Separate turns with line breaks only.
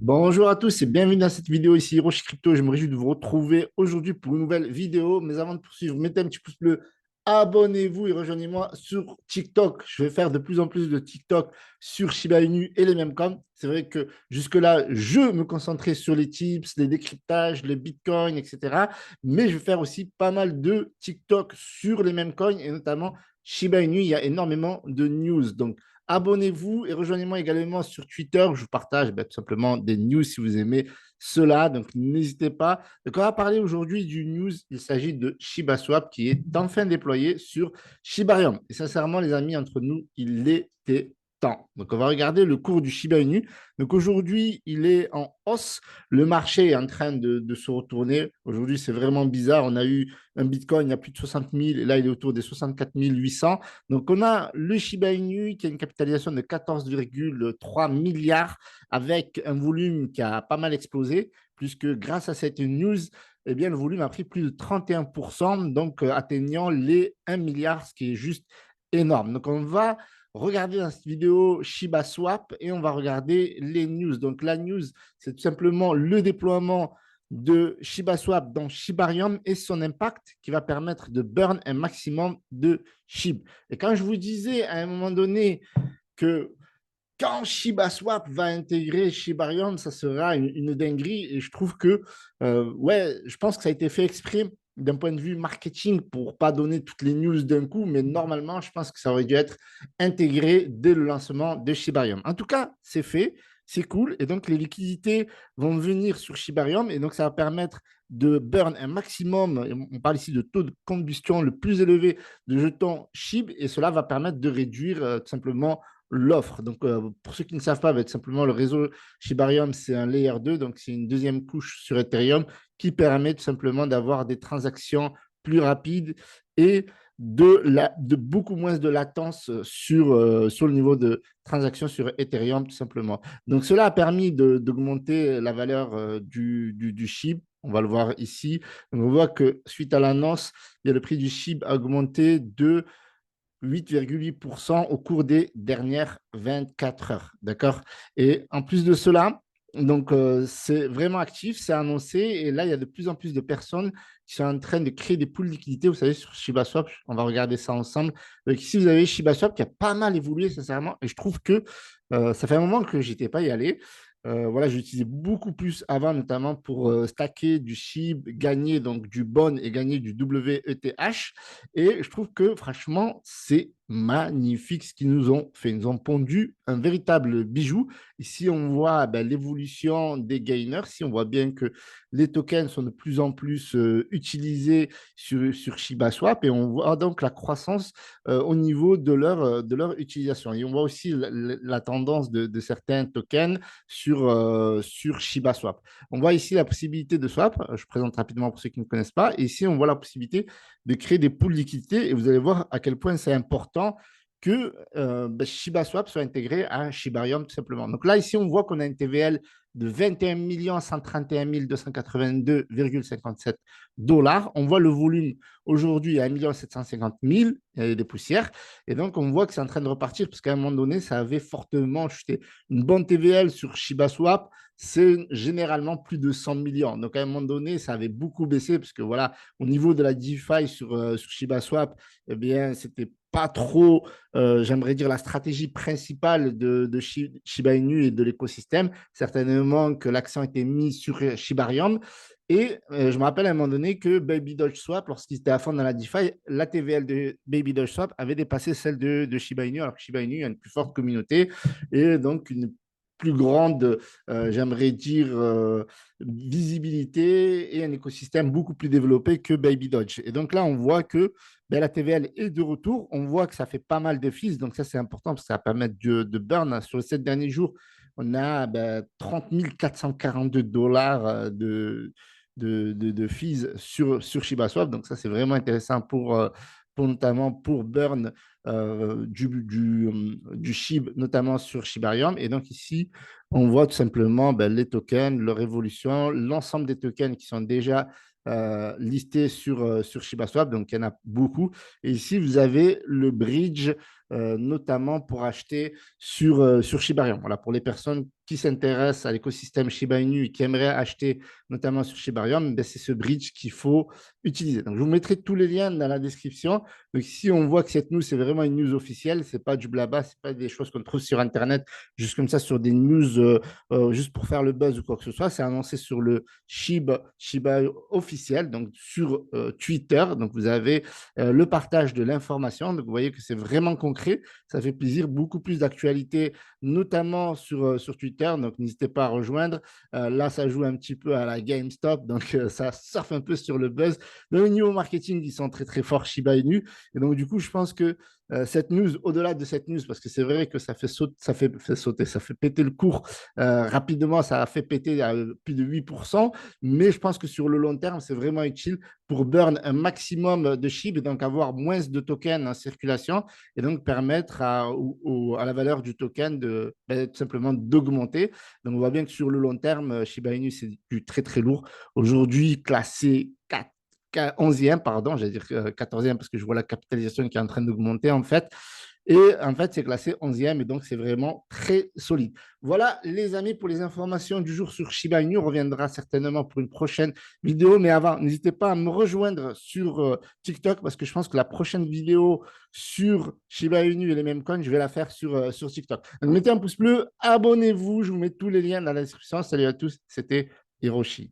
Bonjour à tous et bienvenue dans cette vidéo ici, Hiroshi Crypto. Je me réjouis de vous retrouver aujourd'hui pour une nouvelle vidéo. Mais avant de poursuivre, mettez un petit pouce bleu, abonnez-vous et rejoignez-moi sur TikTok. Je vais faire de plus en plus de TikTok sur Shiba Inu et les mêmes coins. C'est vrai que jusque-là, je me concentrais sur les tips, les décryptages, les bitcoins, etc. Mais je vais faire aussi pas mal de TikTok sur les mêmes coins et notamment Shiba Inu. Il y a énormément de news. Donc, abonnez-vous et rejoignez-moi également sur Twitter. Je vous partage tout simplement des news si vous aimez cela. Donc, n'hésitez pas. Donc, on va parler aujourd'hui du news. Il s'agit de ShibaSwap qui est enfin déployé sur Shibarium. Et sincèrement, les amis, entre nous, il était temps. Donc, on va regarder le cours du Shiba Inu. Donc, aujourd'hui, il est en hausse. Le marché est en train de se retourner. Aujourd'hui, c'est vraiment bizarre. On a eu un Bitcoin à plus de 60 000 et là, il est autour des 64 800. Donc, on a le Shiba Inu qui a une capitalisation de 14,3 milliards avec un volume qui a pas mal explosé, puisque grâce à cette news, eh bien, le volume a pris plus de 31%, donc atteignant les 1 milliard, ce qui est juste énorme. Donc, on va regarder dans cette vidéo Shiba Swap et on va regarder les news. Donc, la news, c'est tout simplement le déploiement de ShibaSwap dans Shibarium et son impact qui va permettre de burn un maximum de SHIB. Et quand je vous disais à un moment donné que quand ShibaSwap va intégrer Shibarium, ça sera une dinguerie. Et je trouve que, ouais, je pense que ça a été fait exprès d'un point de vue marketing pour pas donner toutes les news d'un coup, mais normalement, je pense que ça aurait dû être intégré dès le lancement de Shibarium. En tout cas, c'est fait, c'est cool. Et donc, les liquidités vont venir sur Shibarium et donc ça va permettre de burn un maximum, on parle ici de taux de combustion le plus élevé de jetons SHIB et cela va permettre de réduire tout simplement l'offre. Donc, pour ceux qui ne savent pas, tout simplement, le réseau Shibarium, c'est un layer 2, donc c'est une deuxième couche sur Ethereum qui permet tout simplement d'avoir des transactions plus rapides et de beaucoup moins de latence sur le niveau de transaction sur Ethereum, tout simplement. Donc, cela a permis d'augmenter la valeur du SHIB. On va le voir ici. Donc, on voit que suite à l'annonce, le prix du SHIB a augmenté de 8,8% au cours des dernières 24 heures. D'accord. Et en plus de cela, donc c'est vraiment actif, c'est annoncé. Et là, il y a de plus en plus de personnes qui sont en train de créer des pools de liquidités. Vous savez, sur ShibaSwap, on va regarder ça ensemble. Donc ici, vous avez ShibaSwap qui a pas mal évolué, sincèrement. Et je trouve que ça fait un moment que je n'étais pas y allé. Voilà, j'utilisais beaucoup plus avant, notamment pour stacker du SHIB, gagner donc du BON et gagner du WETH. Et je trouve que franchement, c'est magnifique ce qu'ils nous ont fait. Ils nous ont pondu un véritable bijou. Ici, on voit l'évolution des gainers. Ici, on voit bien que les tokens sont de plus en plus utilisés sur ShibaSwap et on voit donc la croissance au niveau de leur utilisation. Et on voit aussi la tendance de certains tokens sur ShibaSwap. On voit ici la possibilité de swap. Je présente rapidement pour ceux qui ne connaissent pas. Et ici, on voit la possibilité de créer des pools de liquidités et vous allez voir à quel point c'est important que ShibaSwap soit intégré à Shibarium tout simplement. Donc là, ici, on voit qu'on a une TVL de 21 131 282,57 dollars. On voit le volume aujourd'hui à 1 750 000 des poussières. Et donc, on voit que c'est en train de repartir parce qu'à un moment donné, ça avait fortement chuté. Une bonne TVL sur ShibaSwap, c'est généralement plus de 100 millions. Donc, à un moment donné, ça avait beaucoup baissé parce que voilà, au niveau de la DeFi sur ShibaSwap, eh bien, c'était pas trop, j'aimerais dire, la stratégie principale de Shiba Inu et de l'écosystème. Certainement que l'accent était mis sur Shibarium. Et je me rappelle à un moment donné que Baby Doge Swap, lorsqu'il était à fond dans la DeFi, la TVL de Baby Doge Swap avait dépassé celle de Shiba Inu, alors que Shiba Inu a une plus forte communauté et donc une plus grande, j'aimerais dire, visibilité et un écosystème beaucoup plus développé que Baby Dodge. Et donc là, on voit que la TVL est de retour. On voit que ça fait pas mal de fees. Donc ça, c'est important parce que ça va permettre de burn. Sur les 7 derniers jours, on a 30 442 dollars de fees sur ShibaSwap. Donc ça, c'est vraiment intéressant pour notamment pour burn du SHIB, notamment sur Shibarium. Et donc ici, on voit tout simplement les tokens, leur évolution, l'ensemble des tokens qui sont déjà listés sur ShibaSwap. Donc, il y en a beaucoup. Et ici, vous avez le bridge notamment pour acheter sur Shiba Inu. Voilà, pour les personnes qui s'intéressent à l'écosystème Shiba Inu et qui aimeraient acheter notamment sur Shiba Inu, ben, c'est ce bridge qu'il faut utiliser. Donc, je vous mettrai tous les liens dans la description. Donc, ici, on voit que cette news, c'est vraiment une news officielle. Ce n'est pas du blabla, ce n'est pas des choses qu'on trouve sur Internet, juste comme ça, sur des news, juste pour faire le buzz ou quoi que ce soit. C'est annoncé sur le Shiba officiel, donc sur Twitter. Donc, vous avez le partage de l'information. Donc, vous voyez que c'est vraiment concret. Ça fait plaisir. Beaucoup plus d'actualité, notamment sur Twitter. Donc, n'hésitez pas à rejoindre. Là, ça joue un petit peu à la GameStop. Donc, ça surfe un peu sur le buzz. Mais au niveau marketing, ils sont très, très forts, Shiba Inu. Et donc, du coup, je pense que cette news, au-delà de cette news, parce que c'est vrai que ça fait péter le cours rapidement, ça a fait péter à plus de 8%, mais je pense que sur le long terme, c'est vraiment utile pour burn un maximum de SHIB et donc avoir moins de tokens en circulation et donc permettre à la valeur du token de tout simplement d'augmenter. Donc on voit bien que sur le long terme, Shiba Inu, c'est du très très lourd. Aujourd'hui, classé 11e, pardon, j'allais dire 14e parce que je vois la capitalisation qui est en train d'augmenter en fait. Et en fait, c'est classé 11e et donc c'est vraiment très solide. Voilà, les amis, pour les informations du jour sur Shiba Inu. On reviendra certainement pour une prochaine vidéo. Mais avant, n'hésitez pas à me rejoindre sur TikTok parce que je pense que la prochaine vidéo sur Shiba Inu et les mêmes coins, je vais la faire sur TikTok. Donc, mettez un pouce bleu, abonnez-vous. Je vous mets tous les liens dans la description. Salut à tous, c'était Hiroshi.